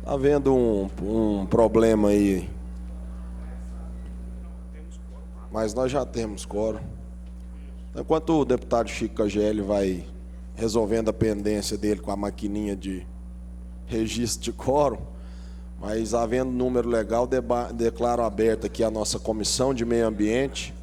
Tá havendo um problema aí, mas nós já temos quórum. Enquanto o deputado Chico KGL vai resolvendo a pendência dele com a maquininha de registro de quórum, mas havendo número legal, declaro aberta aqui a nossa Comissão de Meio Ambiente.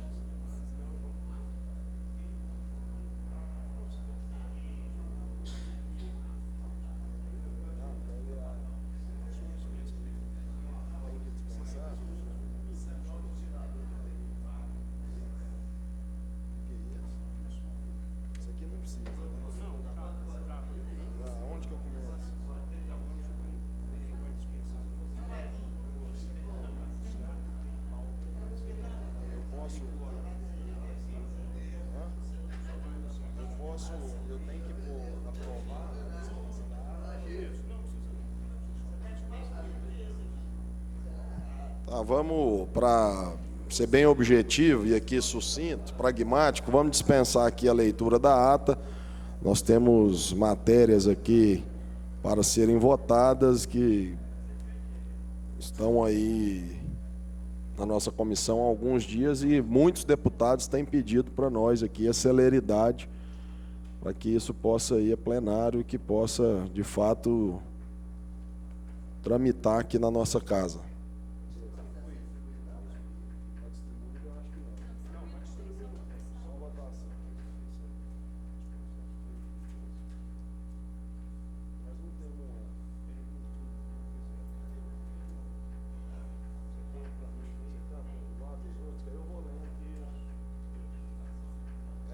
Tá, vamos, para ser bem objetivo e aqui sucinto, pragmático, vamos dispensar aqui a leitura da ata. Nós temos matérias aqui para serem votadas que estão aí na nossa comissão há alguns dias e muitos deputados têm pedido para nós aqui a celeridade para que isso possa ir a plenário e que possa, de fato, tramitar aqui na nossa casa.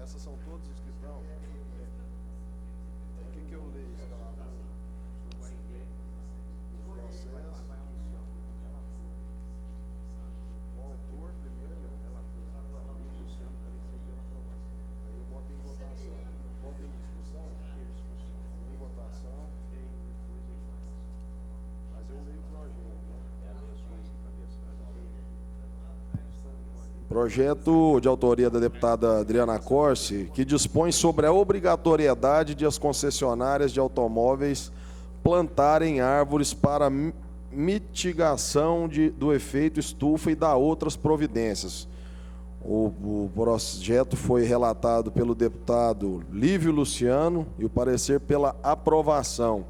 Essas são todos os que estão? O que eu leio? Os processos. O autor primeiro. Aí eu boto em votação. Boto em discussão? Em votação. Mas eu leio o projeto, né? Projeto de autoria da deputada Adriana Corsi, que dispõe sobre a obrigatoriedade de as concessionárias de automóveis plantarem árvores para mitigação do efeito estufa e dar outras providências. O projeto foi relatado pelo deputado Lívio Luciano e o parecer pela aprovação.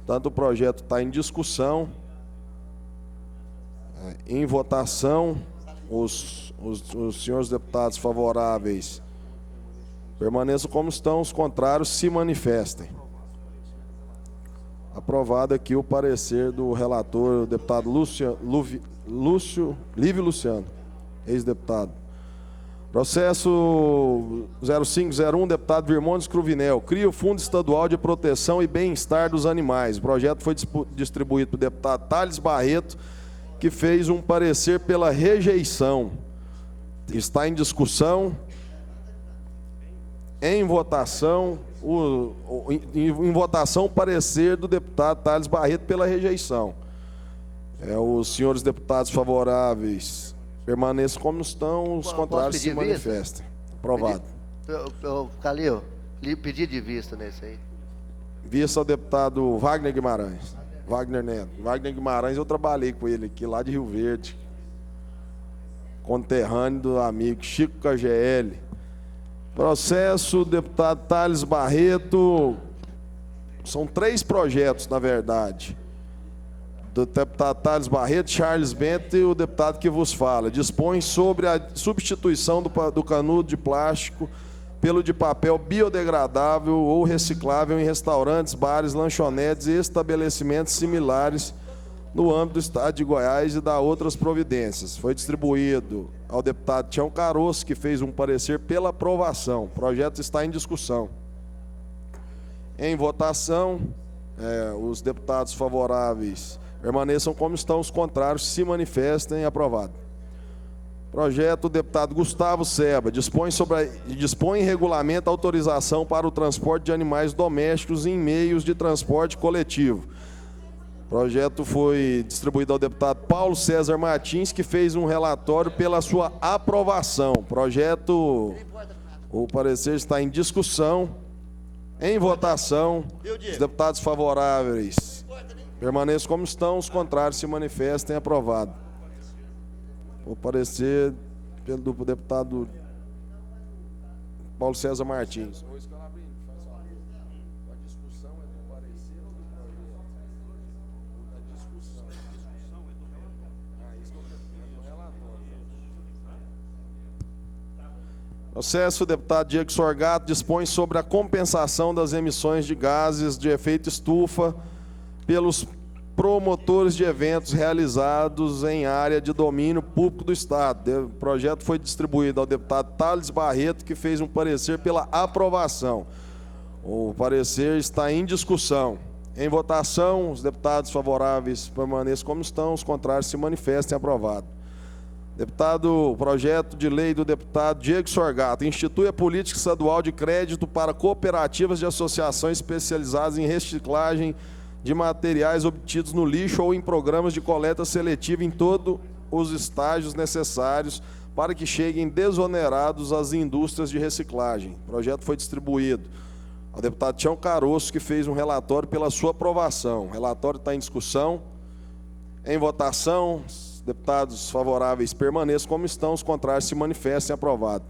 Portanto, o projeto está em discussão, em votação. Os senhores deputados favoráveis permaneçam como estão, os contrários se manifestem. Aprovado aqui o parecer do relator, o deputado Lívio Luciano, ex-deputado. Processo 0501, deputado Virmondes Cruvinel. Cria o Fundo Estadual de Proteção e Bem-Estar dos Animais. O projeto foi distribuído para o deputado Thales Barreto, que fez um parecer pela rejeição. Está em discussão, em votação, em votação o parecer do deputado Thales Barreto pela rejeição. Os senhores deputados favoráveis permaneçam como estão, os contrários se manifestem. Aprovado. Calil, pedir de vista nesse aí. Vista ao deputado Wagner Guimarães. Wagner Neto. Wagner Guimarães, eu trabalhei com ele aqui, lá de Rio Verde. Conterrâneo do amigo Chico KGL. Processo, deputado Thales Barreto. São 3 projetos, na verdade. Do deputado Thales Barreto, Charles Bento e o deputado que vos fala. Dispõe sobre a substituição do canudo de plástico pelo de papel biodegradável ou reciclável em restaurantes, bares, lanchonetes e estabelecimentos similares no âmbito do Estado de Goiás e da outras providências. Foi distribuído ao deputado Tião Caroço, que fez um parecer pela aprovação. O projeto está em discussão. Em votação, os deputados favoráveis permaneçam como estão, os contrários se manifestem. Aprovado. Projeto, deputado Gustavo Seba, dispõe e regulamenta a autorização para o transporte de animais domésticos em meios de transporte coletivo. O projeto foi distribuído ao deputado Paulo César Martins, que fez um relatório pela sua aprovação. O parecer está em discussão, em votação. Os deputados favoráveis Permaneçam como estão, os contrários se manifestem. Aprovado. Vou parecer pelo deputado Paulo César Martins. Processo, o deputado Diego Sorgato dispõe sobre a compensação das emissões de gases de efeito estufa pelos promotores de eventos realizados em área de domínio público do Estado. O projeto foi distribuído ao deputado Thales Barreto, que fez um parecer pela aprovação. O parecer está em discussão. Em votação, os deputados favoráveis permaneçam como estão, os contrários se manifestem. Aprovado. Projeto de lei do deputado Diego Sorgato institui a política estadual de crédito para cooperativas de associações especializadas em reciclagem de materiais obtidos no lixo ou em programas de coleta seletiva em todos os estágios necessários para que cheguem desonerados às indústrias de reciclagem. O projeto foi distribuído ao deputado Tião Caroço, que fez um relatório pela sua aprovação. O relatório está em discussão. Em votação, os deputados favoráveis permaneçam como estão, os contrários se manifestem. Aprovado.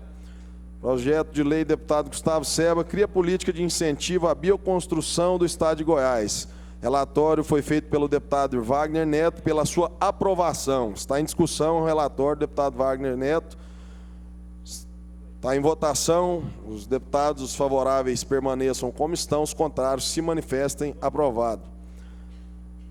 Projeto de lei do deputado Gustavo Seba cria política de incentivo à bioconstrução do Estado de Goiás. Relatório foi feito pelo deputado Wagner Neto pela sua aprovação. Está em discussão o relatório do deputado Wagner Neto. Está em votação. Os deputados favoráveis permaneçam como estão, os contrários se manifestem. Aprovado.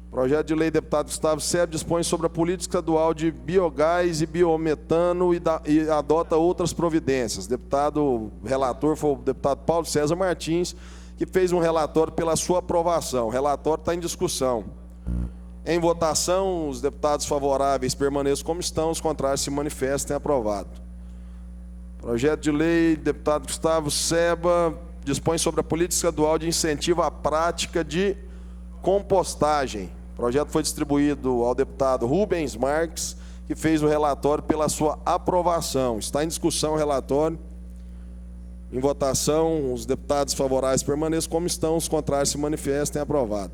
Projeto de lei do deputado Gustavo Seba dispõe sobre a política estadual de biogás e biometano e adota outras providências. Deputado relator foi o deputado Paulo César Martins, que fez um relatório pela sua aprovação. O relatório está em discussão. Em votação, os deputados favoráveis permaneçam como estão, os contrários se manifestem. Aprovado. Projeto de lei do deputado Gustavo Seba dispõe sobre a política estadual de incentivo à prática de compostagem. O projeto foi distribuído ao deputado Rubens Marques, que fez o relatório pela sua aprovação. Está em discussão o relatório. Em votação, os deputados favoráveis permaneçam como estão, os contrários se manifestem. Aprovado.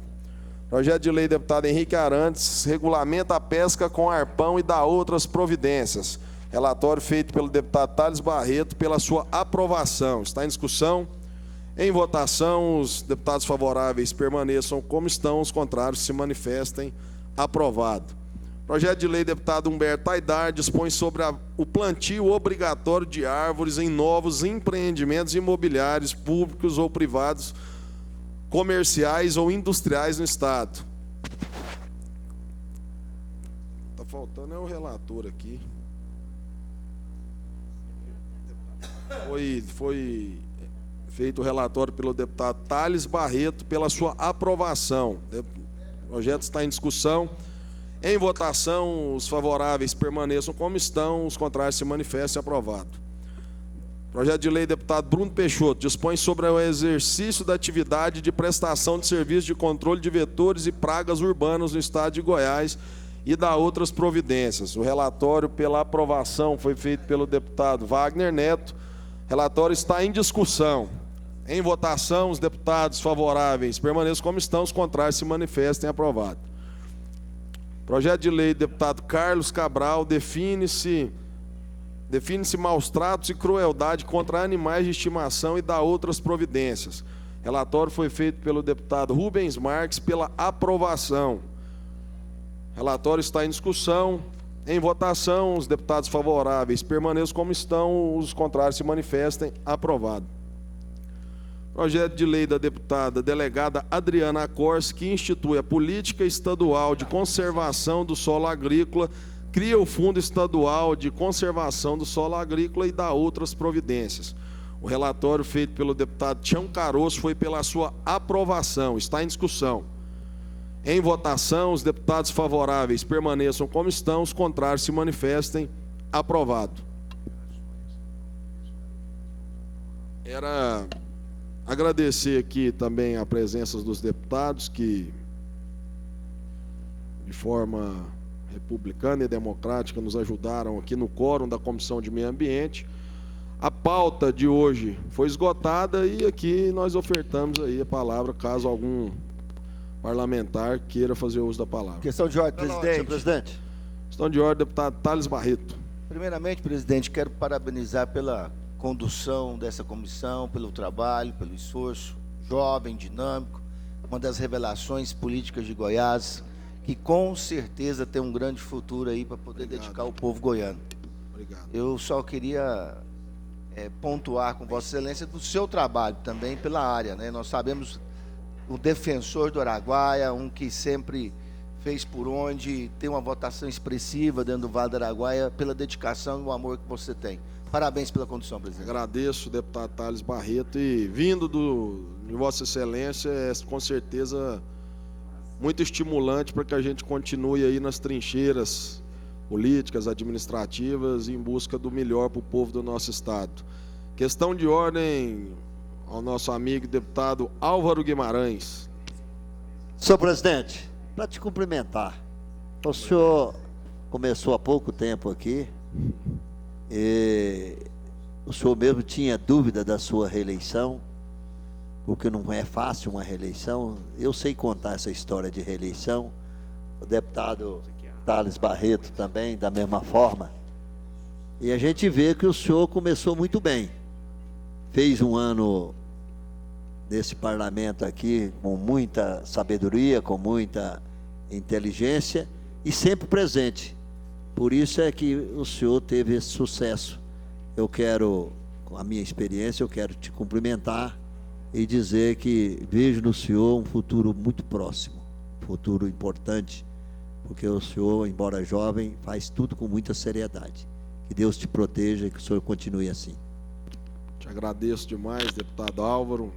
Projeto de lei do deputado Henrique Arantes regulamenta a pesca com arpão e dá outras providências. Relatório feito pelo deputado Thales Barreto pela sua aprovação. Está em discussão. Em votação, os deputados favoráveis permaneçam como estão, os contrários se manifestem. Aprovado. Projeto de lei do deputado Humberto Aidar dispõe sobre o plantio obrigatório de árvores em novos empreendimentos imobiliários públicos ou privados, comerciais ou industriais no Estado. Está faltando o relator aqui. Foi feito o relatório pelo deputado Thales Barreto pela sua aprovação. O projeto está em discussão. Em votação, os favoráveis permaneçam como estão, os contrários se manifestem. Aprovado. Projeto de lei do deputado Bruno Peixoto dispõe sobre o exercício da atividade de prestação de serviço de controle de vetores e pragas urbanas no Estado de Goiás e dá outras providências. O relatório pela aprovação foi feito pelo deputado Wagner Neto. O relatório está em discussão. Em votação, os deputados favoráveis permaneçam como estão, os contrários se manifestem. Aprovado. Projeto de lei do deputado Carlos Cabral define-se maus tratos e crueldade contra animais de estimação e dá outras providências. Relatório foi feito pelo deputado Rubens Marques pela aprovação. Relatório está em discussão. Em votação, os deputados favoráveis permaneçam como estão, os contrários se manifestem. Aprovado. Projeto de lei da deputada delegada Adriana Acorce, que institui a política estadual de conservação do solo agrícola, cria o Fundo Estadual de Conservação do Solo Agrícola e dá outras providências. O relatório feito pelo deputado Tião Caroço foi pela sua aprovação. Está em discussão. Em votação, os deputados favoráveis permaneçam como estão, os contrários se manifestem. Aprovado. Era agradecer aqui também a presença dos deputados que, de forma republicana e democrática, nos ajudaram aqui no quórum da Comissão de Meio Ambiente. A pauta de hoje foi esgotada e aqui nós ofertamos aí a palavra, caso algum parlamentar queira fazer uso da palavra. Questão de ordem, presidente. Senhor presidente. Questão de ordem, deputado Thales Barreto. Primeiramente, presidente, quero parabenizar pela condução dessa comissão, pelo trabalho, pelo esforço, jovem, dinâmico, uma das revelações políticas de Goiás, que com certeza tem um grande futuro aí para poder dedicar ao povo goiano. Obrigado. Eu só queria pontuar com Vossa Excelência do seu trabalho também pela área, né? Nós sabemos o defensor do Araguaia, um que sempre fez por onde, tem uma votação expressiva dentro do Vale do Araguaia pela dedicação e o amor que você tem. Parabéns pela condução, presidente. Agradeço, deputado Thales Barreto, e vindo de Vossa Excelência, é com certeza muito estimulante para que a gente continue aí nas trincheiras políticas, administrativas, em busca do melhor para o povo do nosso estado. Questão de ordem ao nosso amigo deputado Álvaro Guimarães. Senhor presidente, para te cumprimentar, o senhor começou há pouco tempo aqui e o senhor mesmo tinha dúvida da sua reeleição, porque não é fácil uma reeleição. Eu sei contar essa história de reeleição, o deputado Thales Barreto também, da mesma forma, e a gente vê que o senhor começou muito bem, fez um ano nesse parlamento aqui com muita sabedoria, com muita inteligência e sempre presente. Por isso é que o senhor teve esse sucesso. Eu quero, com a minha experiência, eu quero te cumprimentar e dizer que vejo no senhor um futuro muito próximo, futuro importante, porque o senhor, embora jovem, faz tudo com muita seriedade. Que Deus te proteja e que o senhor continue assim. Te agradeço demais, deputado Álvaro.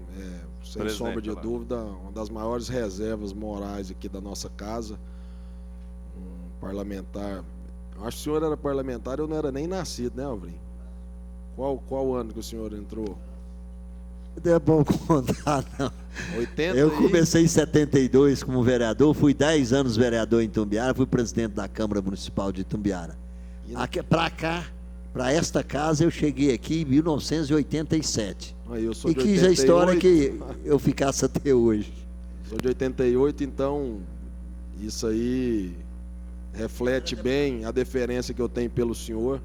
Sem Presidente, sombra de dúvida, uma das maiores reservas morais aqui da nossa casa. Um parlamentar. Eu acho que o senhor era parlamentar, eu não era nem nascido, né, Alvrinho? Qual ano que o senhor entrou? Não é bom contar, não. 80 Eu comecei em 72 como vereador, fui 10 anos vereador em Itumbiara, fui presidente da Câmara Municipal de Itumbiara. Para cá, para esta casa, eu cheguei aqui em 1987. Aí eu sou E de quis a 88. história que eu ficasse até hoje. Sou de 88, então isso aí reflete bem a deferência que eu tenho pelo senhor,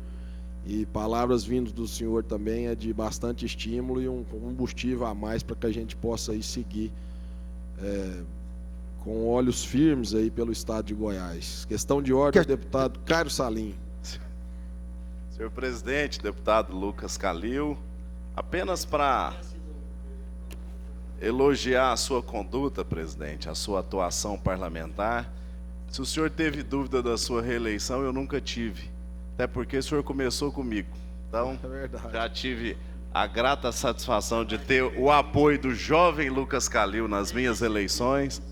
e palavras vindas do senhor também é de bastante estímulo e um combustível a mais para que a gente possa aí seguir com olhos firmes aí pelo estado de Goiás. Questão de ordem, deputado Cairo Salim. Senhor presidente, deputado Lucas Calil, apenas para elogiar a sua conduta, presidente, a sua atuação parlamentar. Se o senhor teve dúvida da sua reeleição, eu nunca tive, até porque o senhor começou comigo. Então, É verdade. já tive a grata satisfação de ter o apoio do jovem Lucas Calil nas minhas eleições.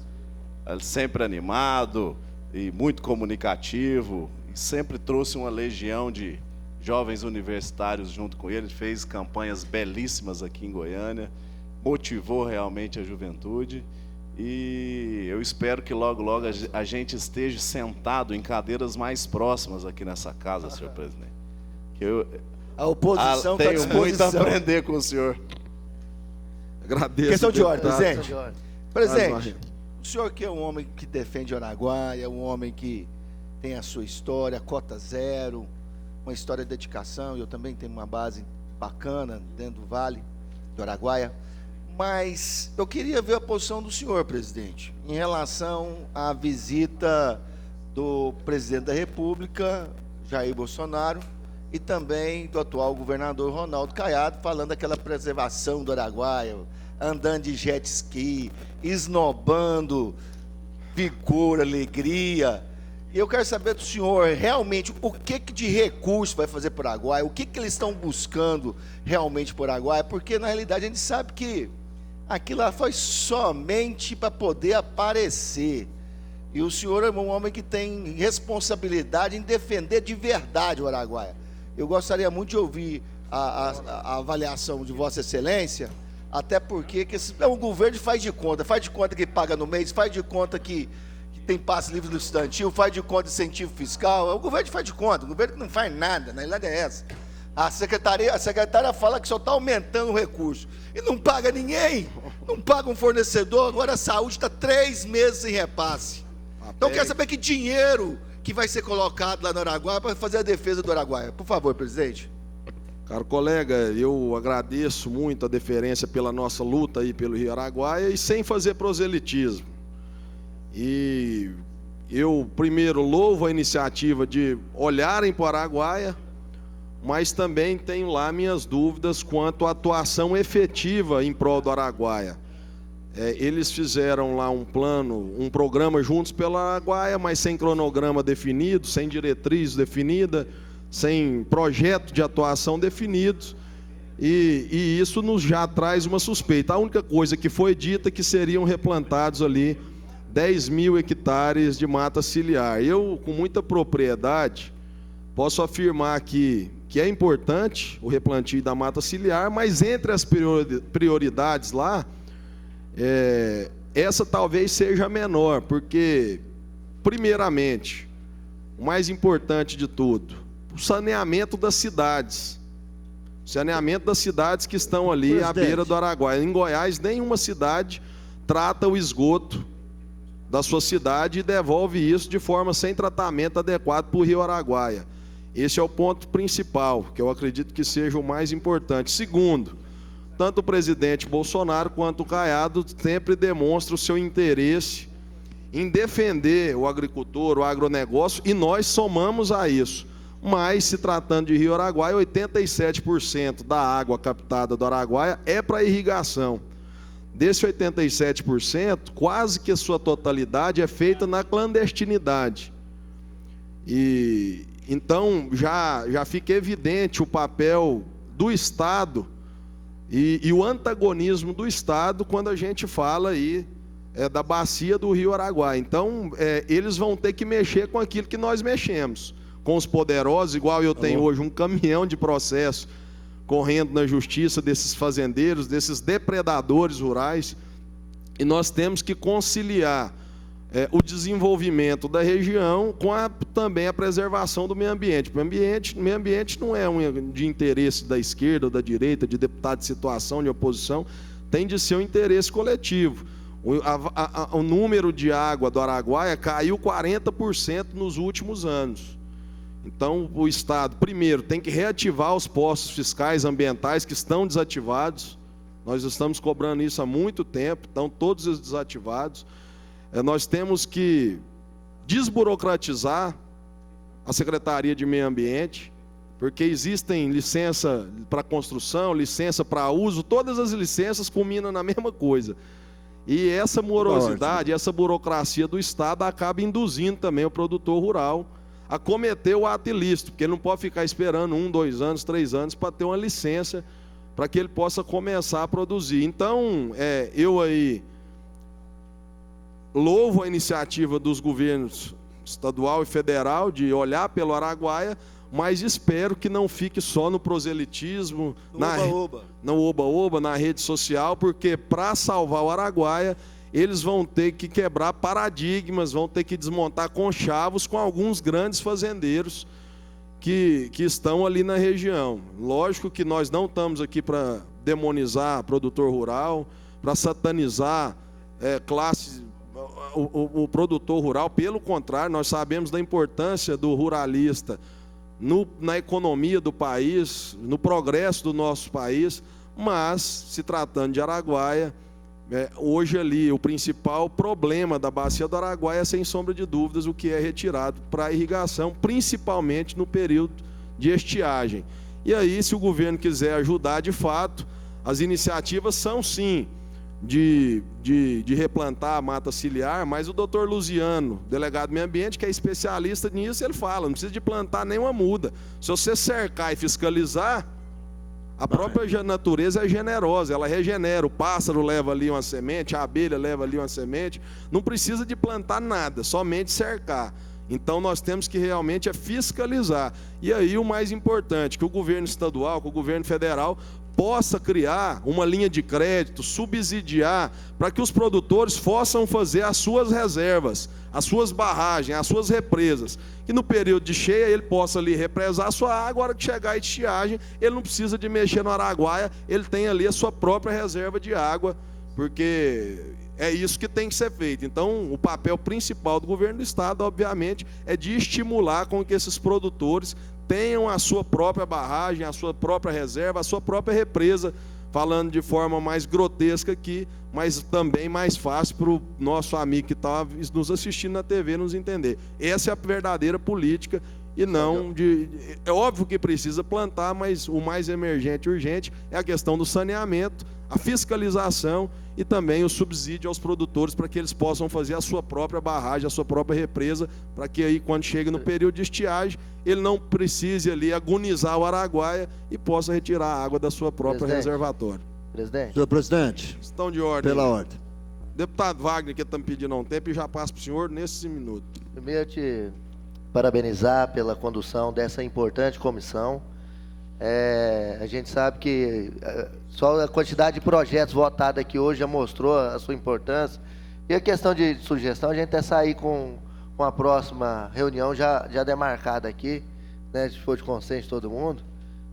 Ele sempre animado e muito comunicativo, e sempre trouxe uma legião de jovens universitários junto com ele, fez campanhas belíssimas aqui em Goiânia, motivou realmente a juventude, e eu espero que logo, logo a gente esteja sentado em cadeiras mais próximas aqui nessa casa, senhor presidente. Que eu A oposição está à tenho muito a disposição. aprender com o senhor. Agradeço. Questão de ordem, deputado. presidente. Thales Presidente, Barreto. o senhor que é um homem que defende Araguaia, um homem que tem a sua história, cota zero, uma história de dedicação, e eu também tenho uma base bacana dentro do Vale do Araguaia, mas eu queria ver a posição do senhor, presidente, em relação à visita do presidente da República, Jair Bolsonaro, e também do atual governador Ronaldo Caiado, falando daquela preservação do Araguaia, andando de jet ski, esnobando vigor, alegria. E eu quero saber do senhor, realmente, o que de recurso vai fazer para o Araguaia, o que eles estão buscando realmente para o Araguaia, porque na realidade a gente sabe que aquilo lá foi somente para poder aparecer. E o senhor é um homem que tem responsabilidade em defender de verdade o Araguaia. Eu gostaria muito de ouvir a avaliação de Vossa Excelência, até porque é um governo que faz de conta que paga no mês, faz de conta que tem passe livre do estudantil, faz de conta de incentivo fiscal. É o governo que faz de conta, o governo que não faz nada, na realidade é essa. A secretária fala que só está aumentando o recurso e não paga ninguém. Não paga um fornecedor, agora a saúde está 3 meses sem repasse. Então quero saber que dinheiro que vai ser colocado lá no Araguaia para fazer a defesa do Araguaia. Por favor, presidente. Caro colega, eu agradeço muito a deferência pela nossa luta aí pelo Rio Araguaia e sem fazer proselitismo. E eu primeiro louvo a iniciativa de olharem para o Araguaia, mas também tenho lá minhas dúvidas quanto à atuação efetiva em prol do Araguaia. Eles fizeram lá um plano, um programa juntos pelo Araguaia, mas sem cronograma definido, sem diretriz definida, sem projeto de atuação definidos, e isso nos já traz uma suspeita. A única coisa que foi dita é que seriam replantados ali 10 mil hectares de mata ciliar. Eu, com muita propriedade, posso afirmar que é importante o replantio da mata ciliar, mas entre as prioridades lá, essa talvez seja a menor, porque, primeiramente, o mais importante de tudo, o saneamento das cidades. O saneamento das cidades que estão ali à beira do Araguaia. Em Goiás, nenhuma cidade trata o esgoto da sua cidade e devolve isso de forma sem tratamento adequado para o Rio Araguaia. Esse é o ponto principal, que eu acredito que seja o mais importante. Segundo, tanto o presidente Bolsonaro quanto o Caiado sempre demonstram o seu interesse em defender o agricultor, o agronegócio, e nós somamos a isso. Mas, se tratando de Rio Araguaia, 87% da água captada do Araguaia é para irrigação. Desse 87%, quase que a sua totalidade é feita na clandestinidade. E então já fica evidente o papel do Estado e o antagonismo do Estado quando a gente fala aí da bacia do Rio Araguaia. Então, eles vão ter que mexer com aquilo que nós mexemos, com os poderosos, igual eu tenho hoje um caminhão de processo correndo na justiça desses fazendeiros, desses depredadores rurais, e nós temos que conciliar o desenvolvimento da região com também a preservação do meio ambiente. O meio ambiente não é de interesse da esquerda ou da direita, de deputado de situação, de oposição, tem de ser um interesse coletivo. O número de água do Araguaia caiu 40% nos últimos anos. Então, o Estado, primeiro, tem que reativar os postos fiscais ambientais que estão desativados. Nós estamos cobrando isso há muito tempo, estão todos desativados. Nós temos que desburocratizar a Secretaria de Meio Ambiente, porque existem licença para construção, licença para uso, todas as licenças culminam na mesma coisa. E essa morosidade, essa burocracia do Estado acaba induzindo também o produtor rural a cometer o ato ilícito, porque ele não pode ficar esperando 1, 2 anos, 3 anos para ter uma licença, para que ele possa começar a produzir. Então, eu aí louvo a iniciativa dos governos estadual e federal de olhar pelo Araguaia, mas espero que não fique só no proselitismo, no oba-oba, na rede social, porque para salvar o Araguaia, eles vão ter que quebrar paradigmas, vão ter que desmontar conchavos com alguns grandes fazendeiros que estão ali na região. Lógico que nós não estamos aqui para demonizar produtor rural, para satanizar o produtor rural, pelo contrário, nós sabemos da importância do ruralista na economia do país, no progresso do nosso país, mas, se tratando de Araguaia, hoje ali o principal problema da bacia do Araguaia é, sem sombra de dúvidas, o que é retirado para a irrigação, principalmente no período de estiagem. E aí, se o governo quiser ajudar de fato, as iniciativas são sim de replantar a mata ciliar, mas o doutor Luziano, delegado do meio ambiente, que é especialista nisso, ele fala, não precisa de plantar nenhuma muda. Se você cercar e fiscalizar, a própria natureza é generosa, ela regenera, o pássaro leva ali uma semente, a abelha leva ali uma semente, não precisa de plantar nada, somente cercar. Então nós temos que realmente fiscalizar. E aí o mais importante, que o governo estadual, que o governo federal possa criar uma linha de crédito, subsidiar, para que os produtores possam fazer as suas reservas, as suas barragens, as suas represas, que no período de cheia ele possa ali represar a sua água, a hora que chegar a estiagem, ele não precisa de mexer no Araguaia, ele tem ali a sua própria reserva de água, porque é isso que tem que ser feito. Então, o papel principal do governo do estado, obviamente, é de estimular com que esses produtores tenham a sua própria barragem, a sua própria reserva, a sua própria represa, falando de forma mais grotesca aqui, mas também mais fácil para o nosso amigo que está nos assistindo na TV nos entender. Essa é a verdadeira política. E não de... É óbvio que precisa plantar, mas o mais emergente e urgente é a questão do saneamento, a fiscalização e também o subsídio aos produtores para que eles possam fazer a sua própria barragem, a sua própria represa, para que aí, quando chega no período de estiagem, ele não precise ali agonizar o Araguaia e possa retirar a água da sua própria reservatória. Presidente. Senhor presidente, Questão de ordem. pela ordem. Deputado Wagner, que está me pedindo um tempo, e já passo para o senhor nesse minuto. Primeiro, te parabenizar pela condução dessa importante comissão. A gente sabe que só a quantidade de projetos votados aqui hoje já mostrou a sua importância. E a questão de sugestão, a gente até sair com a próxima reunião já demarcada aqui, né, se for de consenso de todo mundo,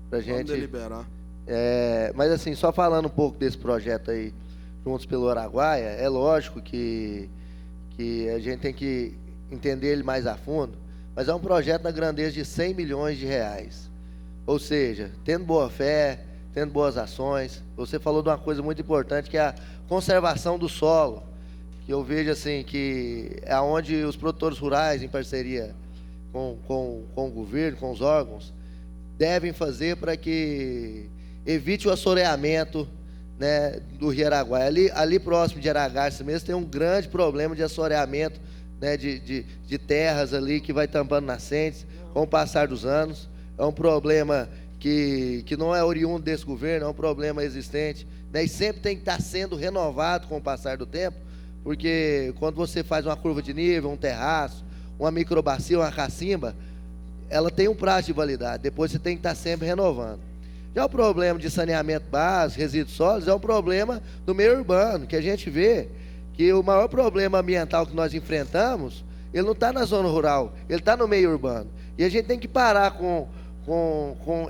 para a gente deliberar. Mas assim, só falando um pouco desse projeto aí, Juntos pelo Araguaia, é lógico que a gente tem que entender ele mais a fundo, mas é um projeto na grandeza de 100 milhões de reais. Ou seja, tendo boa fé, tendo boas ações. Você falou de uma coisa muito importante, que é a conservação do solo, que eu vejo assim, que é onde os produtores rurais, em parceria com o governo, com os órgãos, devem fazer para que evite o assoreamento, né, do Rio Araguaia. Ali próximo de Aragarça mesmo tem um grande problema de assoreamento, né, de terras ali que vai tampando nascentes com o passar dos anos. É um problema que não é oriundo desse governo, é um problema existente, né, e sempre tem que estar sendo renovado com o passar do tempo, porque quando você faz uma curva de nível, um terraço, uma microbacia, uma cacimba, ela tem um prazo de validade, depois você tem que estar sempre renovando. Já o problema de saneamento básico, resíduos sólidos, é um problema do meio urbano, que a gente vê que o maior problema ambiental que nós enfrentamos, ele não está na zona rural, ele está no meio urbano. E a gente tem que parar com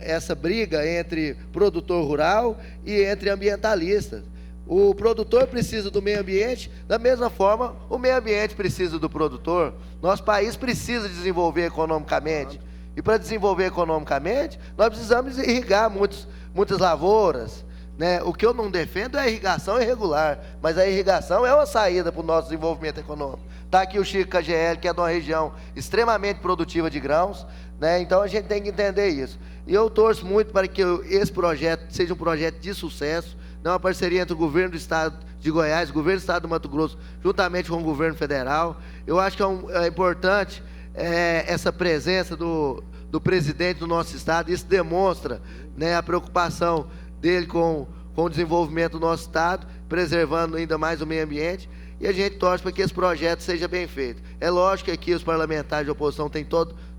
essa briga entre produtor rural e entre ambientalistas. O produtor precisa do meio ambiente, da mesma forma, o meio ambiente precisa do produtor. Nosso país precisa desenvolver economicamente. E para desenvolver economicamente, nós precisamos irrigar muitas lavouras, né? O que eu não defendo é a irrigação irregular, mas a irrigação é uma saída para o nosso desenvolvimento econômico. Está aqui o Chico KGL, que é de uma região extremamente produtiva de grãos, né? Então a gente tem que entender isso. E eu torço muito para que esse projeto seja um projeto de sucesso, né? Uma parceria entre o governo do estado de Goiás, o governo do estado do Mato Grosso, juntamente com o governo federal. Eu acho que é importante essa presença do presidente do nosso estado. Isso demonstra, né, a preocupação dele com o desenvolvimento do nosso estado, preservando ainda mais o meio ambiente, e a gente torce para que esse projeto seja bem feito. É lógico que aqui os parlamentares de oposição têm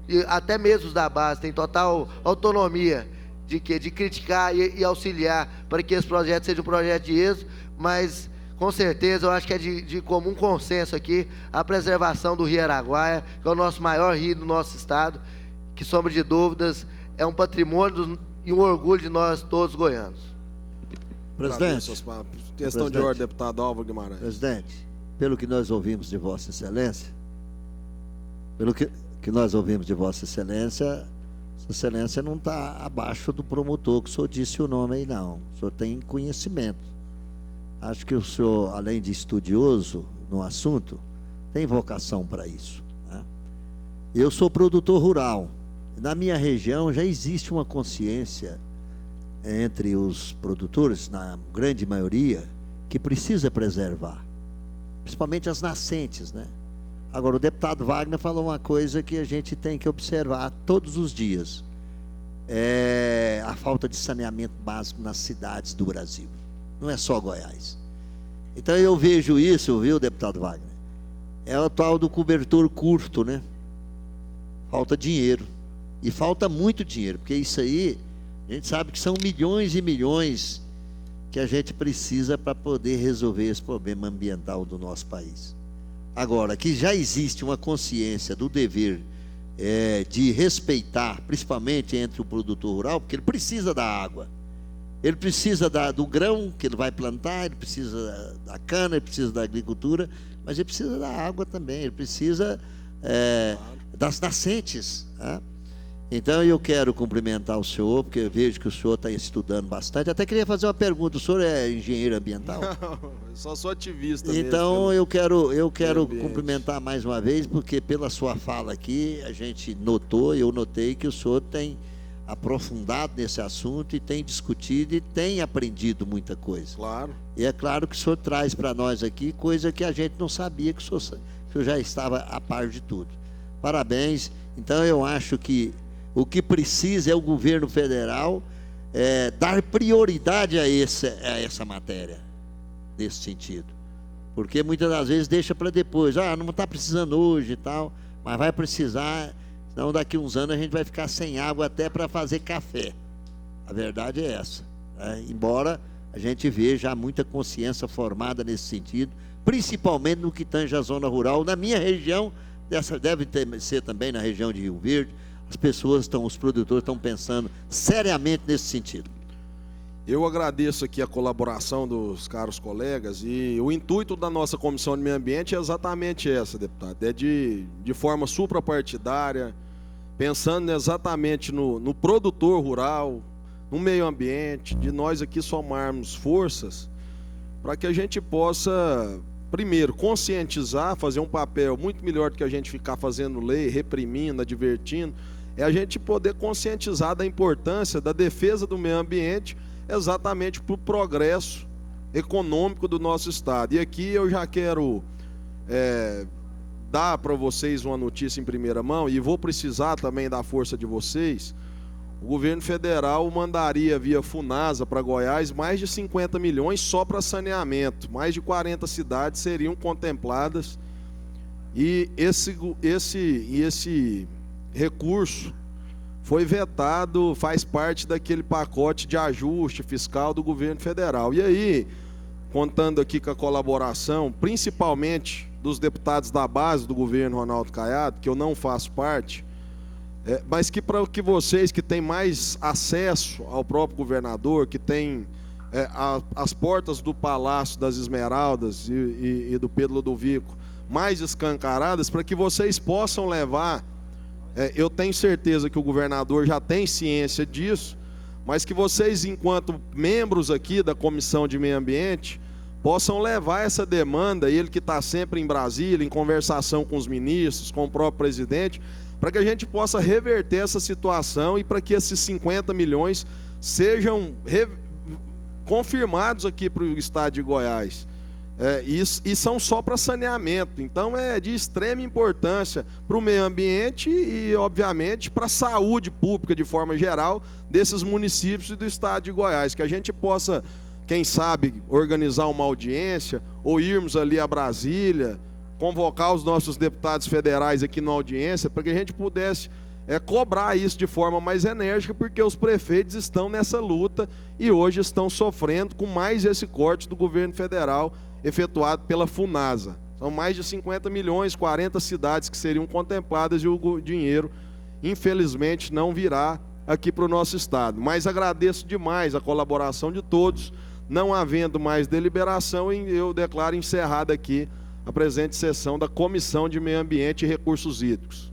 e até mesmo os da base, têm total autonomia de criticar e auxiliar para que esse projeto seja um projeto de êxito, mas com certeza eu acho que é de comum consenso aqui a preservação do Rio Araguaia, que é o nosso maior rio do nosso estado, que, sombra de dúvidas, é um patrimônio e um orgulho de nós todos goianos. Presidente. Questão de ordem, deputado Álvaro Guimarães. Presidente, pelo que nós ouvimos de Vossa Excelência, Vossa Excelência não está abaixo do promotor, que o senhor disse o nome aí, não. O senhor tem conhecimento. Acho que o senhor, além de estudioso no assunto, tem vocação para isso, né? Eu sou produtor rural. Na minha região já existe uma consciência entre os produtores, na grande maioria, que precisa preservar, principalmente as nascentes, né? Agora, o deputado Wagner falou uma coisa que a gente tem que observar todos os dias: é a falta de saneamento básico nas cidades do Brasil. Não é só Goiás. Então eu vejo isso, viu, deputado Wagner? É o tal do cobertor curto, né? Falta dinheiro. E falta muito dinheiro, porque isso aí, a gente sabe que são milhões e milhões que a gente precisa para poder resolver esse problema ambiental do nosso país. Agora, que já existe uma consciência do dever de respeitar, principalmente entre o produtor rural, porque ele precisa da água. Ele precisa do grão que ele vai plantar, ele precisa da cana, ele precisa da agricultura, mas ele precisa da água também, ele precisa das nascentes. Né? Então eu quero cumprimentar o senhor, porque eu vejo que o senhor está estudando bastante. Até queria fazer uma pergunta: o senhor é engenheiro ambiental? Não, eu só sou ativista Então mesmo. eu quero cumprimentar mais uma vez, porque pela sua fala aqui, a gente notou, eu notei que o senhor tem aprofundado nesse assunto e tem discutido e tem aprendido muita coisa. Claro. E é claro que o senhor traz para nós aqui coisa que a gente não sabia, que o senhor já estava a par de tudo. Parabéns. Então eu acho que o que precisa é o governo federal dar prioridade a essa matéria, nesse sentido. Porque muitas das vezes deixa para depois. Não está precisando hoje e tal, mas vai precisar. Senão daqui uns anos a gente vai ficar sem água até para fazer café. A verdade é essa. Né? Embora a gente veja muita consciência formada nesse sentido, principalmente no que tange a zona rural. Na minha região, deve ser também na região de Rio Verde, os produtores estão pensando seriamente nesse sentido. Eu agradeço aqui a colaboração dos caros colegas e o intuito da nossa Comissão de Meio Ambiente é exatamente essa, deputado. É de forma suprapartidária, pensando exatamente no produtor rural, no meio ambiente, de nós aqui somarmos forças para que a gente possa, primeiro, conscientizar, fazer um papel muito melhor do que a gente ficar fazendo lei, reprimindo, advertindo, é a gente poder conscientizar da importância da defesa do meio ambiente exatamente para o progresso econômico do nosso estado. E aqui eu já quero dar para vocês uma notícia em primeira mão, e vou precisar também da força de vocês. O governo federal mandaria via Funasa para Goiás mais de 50 milhões só para saneamento. Mais de 40 cidades seriam contempladas, e esse recurso foi vetado, faz parte daquele pacote de ajuste fiscal do governo federal. E aí, contando aqui com a colaboração, principalmente dos deputados da base do governo Ronaldo Caiado, que eu não faço parte, mas que para que vocês que têm mais acesso ao próprio governador, que têm as portas do Palácio das Esmeraldas e do Pedro Ludovico mais escancaradas, para que vocês possam levar. Eu tenho certeza que o governador já tem ciência disso, mas que vocês, enquanto membros aqui da Comissão de Meio Ambiente, possam levar essa demanda, ele que está sempre em Brasília, em conversação com os ministros, com o próprio presidente, para que a gente possa reverter essa situação e para que esses 50 milhões sejam confirmados aqui para o estado de Goiás. E são só para saneamento, então é de extrema importância para o meio ambiente e, obviamente, para a saúde pública de forma geral desses municípios e do estado de Goiás, que a gente possa, quem sabe, organizar uma audiência ou irmos ali a Brasília, convocar os nossos deputados federais aqui na audiência, para que a gente pudesse cobrar isso de forma mais enérgica, porque os prefeitos estão nessa luta e hoje estão sofrendo com mais esse corte do governo federal efetuado pela Funasa. São mais de 50 milhões, 40 cidades que seriam contempladas, e o dinheiro, infelizmente, não virá aqui para o nosso estado. Mas agradeço demais a colaboração de todos. Não havendo mais deliberação, eu declaro encerrada aqui a presente sessão da Comissão de Meio Ambiente e Recursos Hídricos.